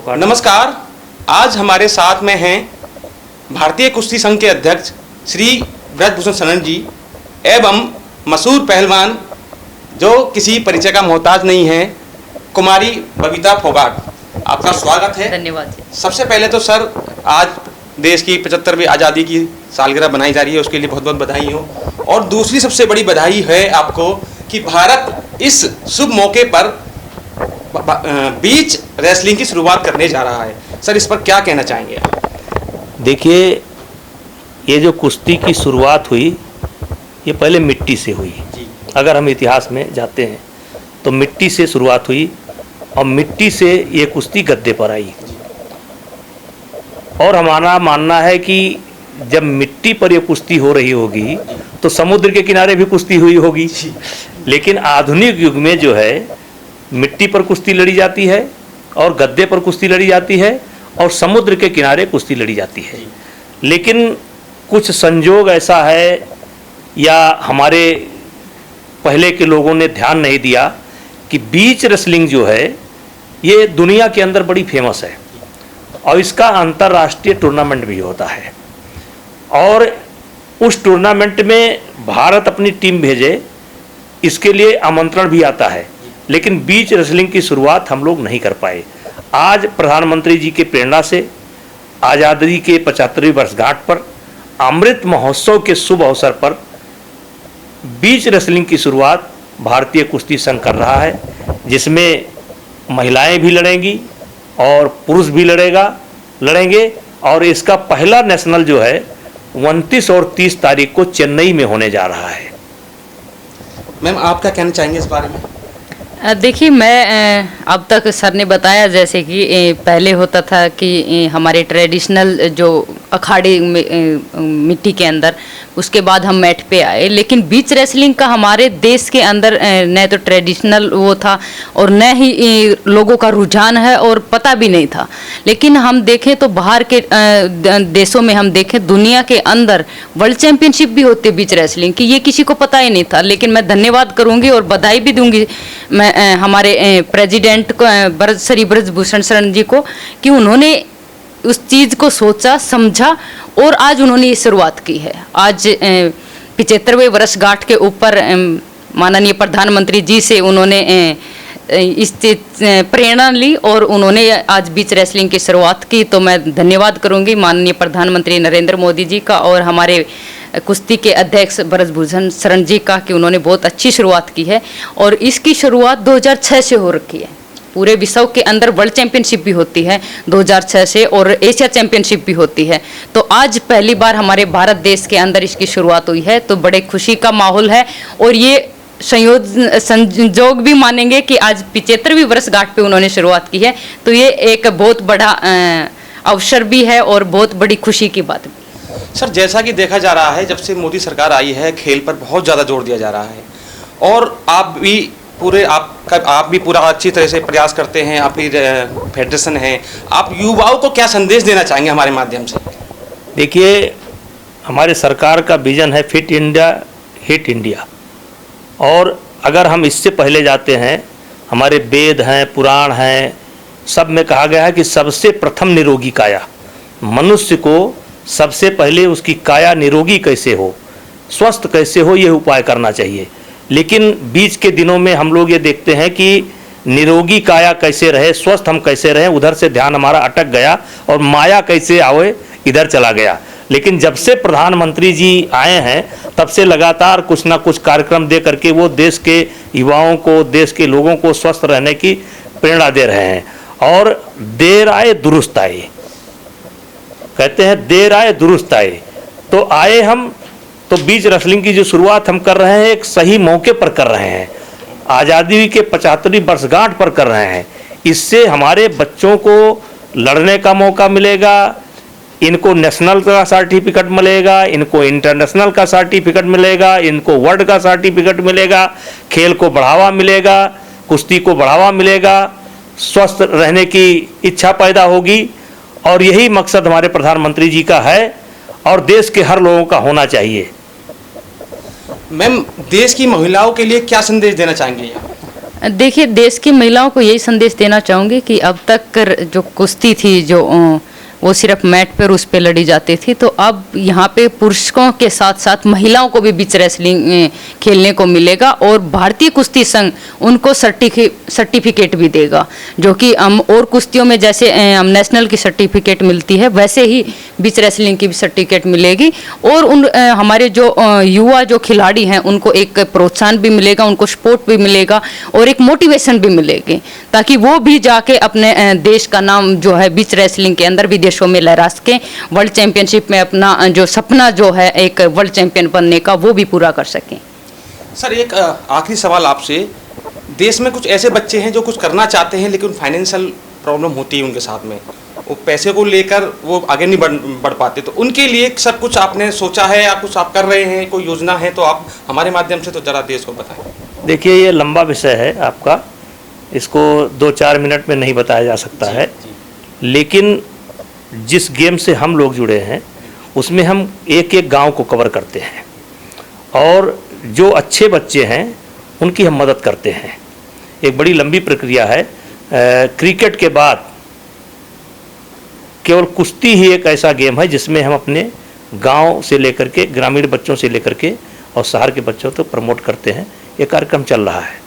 फोगाट। नमस्कार, आज हमारे साथ में हैं भारतीय कुश्ती संघ के अध्यक्ष श्री ब्रजभूषण शरण जी एवं मशहूर पहलवान जो किसी परिचय का मोहताज नहीं है, कुमारी बबीता फोगाट। आपका स्वागत है। धन्यवाद। सबसे पहले तो सर, आज देश की 75वीं आज़ादी की सालगिरह बनाई जा रही है, उसके लिए बहुत बहुत बधाई हो। और दूसरी सबसे बड़ी बधाई है आपको कि भारत इस शुभ मौके पर बीच रेसलिंग की शुरुआत करने जा रहा है। सर, इस पर क्या कहना चाहेंगे आप? देखिए, ये जो कुश्ती की शुरुआत हुई ये पहले मिट्टी से हुई। अगर हम इतिहास में जाते हैं तो मिट्टी से शुरुआत हुई और मिट्टी से ये कुश्ती गद्दे पर आई। और हमारा मानना है कि जब मिट्टी पर ये कुश्ती हो रही होगी तो समुद्र के किनारे भी कुश्ती हुई होगी। लेकिन आधुनिक युग में जो है मिट्टी पर कुश्ती लड़ी जाती है और गद्दे पर कुश्ती लड़ी जाती है और समुद्र के किनारे कुश्ती लड़ी जाती है। लेकिन कुछ संजोग ऐसा है या हमारे पहले के लोगों ने ध्यान नहीं दिया कि बीच रेसलिंग जो है ये दुनिया के अंदर बड़ी फेमस है और इसका अंतर्राष्ट्रीय टूर्नामेंट भी होता है। और उस टूर्नामेंट में भारत अपनी टीम भेजे इसके लिए आमंत्रण भी आता है, लेकिन बीच रेसलिंग की शुरुआत हम लोग नहीं कर पाए। आज प्रधानमंत्री जी के प्रेरणा से आज़ादी के 75वीं वर्षगांठ पर अमृत महोत्सव के शुभ अवसर पर बीच रेसलिंग की शुरुआत भारतीय कुश्ती संघ कर रहा है, जिसमें महिलाएं भी लड़ेंगी और पुरुष भी लड़ेंगे। और इसका पहला नेशनल जो है 29 और 30 तारीख को चेन्नई में होने जा रहा है। मैम, आप क्या कहना चाहेंगे इस बारे में? देखिए, मैं अब तक सर ने बताया जैसे कि पहले होता था कि हमारे ट्रेडिशनल जो अखाड़े मिट्टी के अंदर, उसके बाद हम मैट पे आए। लेकिन बीच रेसलिंग का हमारे देश के अंदर न तो ट्रेडिशनल वो था और न ही लोगों का रुझान है और पता भी नहीं था। लेकिन हम देखें तो बाहर के देशों में हम देखें, दुनिया के अंदर वर्ल्ड चैंपियनशिप भी होती है बीच रेसलिंग की, ये किसी को पता ही नहीं था। लेकिन मैं धन्यवाद करूँगी और बधाई भी दूंगी मैं हमारे प्रेसिडेंट को श्री ब्रजभूषण शरण जी को कि उन्होंने उस चीज़ को सोचा समझा और आज उन्होंने ये शुरुआत की है। आज 75वें वर्षगांठ के ऊपर माननीय प्रधानमंत्री जी से उन्होंने इस प्रेरणा ली और उन्होंने आज बीच रेसलिंग की शुरुआत की। तो मैं धन्यवाद करूंगी माननीय प्रधानमंत्री नरेंद्र मोदी जी का और हमारे कुश्ती के अध्यक्ष ब्रजभूषण शरण जी का कि उन्होंने बहुत अच्छी शुरुआत की है। और इसकी शुरुआत 2006 से हो रखी है। पूरे विश्व के अंदर वर्ल्ड चैंपियनशिप भी होती है 2006 से और एशिया चैंपियनशिप भी होती है। तो आज पहली बार हमारे भारत देश के अंदर इसकी शुरुआत हुई है, तो बड़े खुशी का माहौल है। और ये संयोग भी मानेंगे कि आज 75वीं वर्षगांठ पे उन्होंने शुरुआत की है, तो ये एक बहुत बड़ा अवसर भी है और बहुत बड़ी खुशी की बात भी। सर, जैसा कि देखा जा रहा है, जब से मोदी सरकार आई है खेल पर बहुत ज़्यादा जोर दिया जा रहा है और आप भी पूरा अच्छी तरह से प्रयास करते हैं, आपकी फेडरेशन है। आप युवाओं को क्या संदेश देना चाहेंगे हमारे माध्यम से? देखिए, हमारे सरकार का विजन है फिट इंडिया हिट इंडिया। और अगर हम इससे पहले जाते हैं, हमारे वेद हैं, पुराण हैं, सब में कहा गया है कि सबसे प्रथम निरोगी काया। मनुष्य को सबसे पहले उसकी काया निरोगी कैसे हो, स्वस्थ कैसे हो, ये उपाय करना चाहिए। लेकिन बीच के दिनों में हम लोग ये देखते हैं कि निरोगी काया कैसे रहे, स्वस्थ हम कैसे रहें, उधर से ध्यान हमारा अटक गया और माया कैसे आवे इधर चला गया। लेकिन जब से प्रधानमंत्री जी आए हैं तब से लगातार कुछ ना कुछ कार्यक्रम दे करके वो देश के युवाओं को, देश के लोगों को स्वस्थ रहने की प्रेरणा दे रहे हैं। और देर आए दुरुस्त आए, कहते हैं देर आए दुरुस्त आए। तो आए हम तो बीच रेसलिंग की जो शुरुआत हम कर रहे हैं एक सही मौके पर कर रहे हैं, आज़ादी के 75वीं वर्षगांठ पर कर रहे हैं। इससे हमारे बच्चों को लड़ने का मौका मिलेगा, इनको नेशनल का सर्टिफिकेट मिलेगा, इनको इंटरनेशनल का सर्टिफिकेट मिलेगा, इनको वर्ल्ड का सर्टिफिकेट मिलेगा, खेल को बढ़ावा मिलेगा, कुश्ती को बढ़ावा मिलेगा, स्वस्थ रहने की इच्छा पैदा होगी। और यही मकसद हमारे प्रधानमंत्री जी का है और देश के हर लोगों का होना चाहिए। मैम, देश की महिलाओं के लिए क्या संदेश देना चाहेंगे? देखिए, देश की महिलाओं को यही संदेश देना चाहूँगी कि अब तक जो कुश्ती थी जो वो सिर्फ मैट पर उस पे लड़ी जाती थी, तो अब यहाँ पे पुरुषों के साथ साथ महिलाओं को भी बीच रेसलिंग खेलने को मिलेगा और भारतीय कुश्ती संघ उनको सर्टिफिकेट भी देगा, जो कि हम और कुश्तियों में जैसे हम नेशनल की सर्टिफिकेट मिलती है वैसे ही बीच रेसलिंग की भी सर्टिफिकेट मिलेगी। और उन हमारे जो युवा जो खिलाड़ी हैं उनको एक प्रोत्साहन भी मिलेगा, उनको सपोर्ट भी मिलेगा और एक मोटिवेशन भी मिलेगी, ताकि वो भी जाके अपने देश का नाम जो है बीच रेसलिंग के अंदर विदेशों में लहरा सके, वर्ल्ड चैंपियनशिप में अपना जो सपना जो है एक वर्ल्ड चैंपियन बनने का वो भी पूरा कर सकें। सर, एक आखिरी सवाल आपसे। देश में कुछ ऐसे बच्चे हैं जो कुछ करना चाहते हैं लेकिन फाइनेंशियल प्रॉब्लम होती है उनके साथ में, वो पैसे को लेकर वो आगे नहीं बढ़ पाते, तो उनके लिए सर कुछ आपने सोचा है या कुछ आप कर रहे हैं, कोई योजना है तो आप हमारे माध्यम से तो जरा देश को बताएं। देखिए, ये लंबा विषय है आपका, इसको 2-4 मिनट में नहीं बताया जा सकता है, लेकिन जिस गेम से हम लोग जुड़े हैं उसमें हम एक एक गांव को कवर करते हैं और जो अच्छे बच्चे हैं उनकी हम मदद करते हैं। एक बड़ी लंबी प्रक्रिया है। क्रिकेट के बाद केवल कुश्ती ही एक ऐसा गेम है जिसमें हम अपने गांव से लेकर के, ग्रामीण बच्चों से लेकर के और शहर के बच्चों तक प्रमोट करते हैं। ये कार्यक्रम चल रहा है।